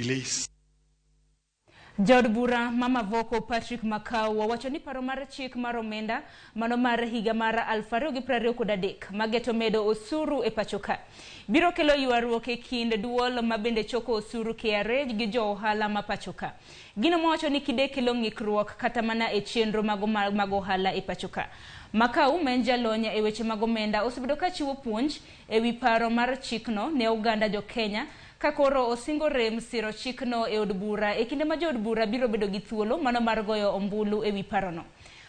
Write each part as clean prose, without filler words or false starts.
delays. Jod bura mama voko Patrick Makau wawacho ni paro mar chik mar omenda mano mar higa mar 2023 mageto medo osuru e pachoka biro kelo ywaruok e kind duol mabende choko osuru KRA gi jo ohala ma pachoka. Gino mowacho ni kide kelo ng'ikruok kata mana e chenro mag ohala e pachoka. Makau men jalonya e weche mag omenda osebedo ka chiwo puonj e wi paro mar chikno ne Uganda jo Kenya kakoro osingo rem siro chikno e od bura e kinde ma jo od bura biro bedo gi thuolo mano mar goyo ombulu e wi parono.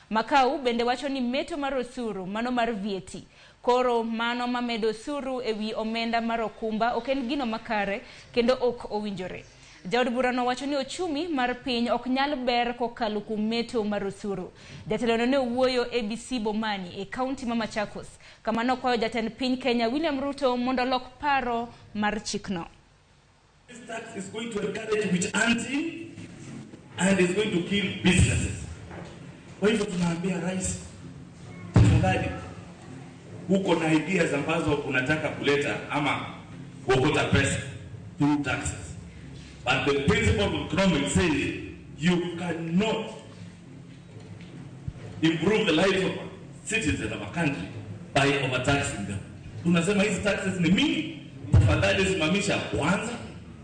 Makau bende wacho ni meto mar osuru mano mar VAT koro mano mamedo osuru e wi omenda mar okumba ok en gino makare kendo ok owinjore. Jaod bura no wacho ni ochumi mar piny ok nyal ber kokalo kuom meto mar osuru. Jatelo ne wuoyo ABC Bomani e kaunti ma Machakos kama nokwayo jatend piny Kenya William Ruto mondo lok paro mar chikno. This tax is going to encourage witch hunting and is going to kill businesses. Kwa hivyo tunaambia rais, tafadhali huko na ideas ambazo unataka kuleta ama kuokota pesa through taxes. But the principle of economics says you cannot improve the life of citizens of a country by overtaxing them. Tunasema hizi taxes ni mingi, tafadhali simamisha kwanza.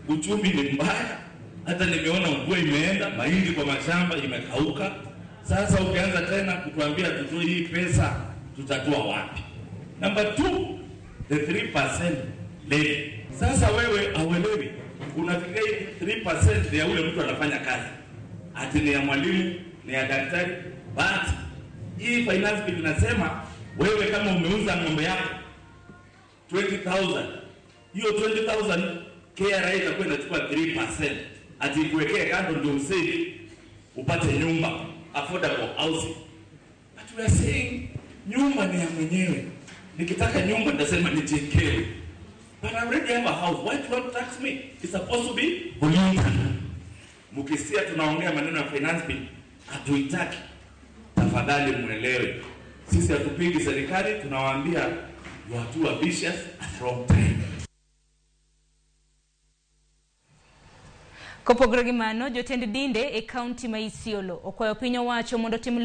Uchumi ni mbaya, hata nimeona mvua imeenda, mahindi kwa mashamba imekauka. Sasa ukianza tena kutuambia tutoe hii pesa, tutatoa wapi? Number 2, the 3% levy. Sasa wewe hauelewi, unafikiria 3% ya ule mtu anafanya kazi. Ati ni ya mwalimu, ni ya daktari, but hii finance bill inasema wewe kama umeuza ng'ombe yako 20,000, hiyo 20,000 KRA itakuwa inachukua 3%. Ati kuwekea kando ndio usave upate nyumba, affordable housing. But we are saying nyumba ni ya mwenyewe. Nikitaka nyumba nitasema nijengewe. But I already have a house. Why do you want to tax me? It's supposed to be voluntary. Mukisia tunaongea maneno ya finance bill, hatuitaki. Tafadhali muelewe. Sisi hatupingi serikali, tunawaambia you are too ambitious at wrong time. Kopogore gi mano, jotend dinde e kaunti ma Isiolo okwayo piny owacho mondo tim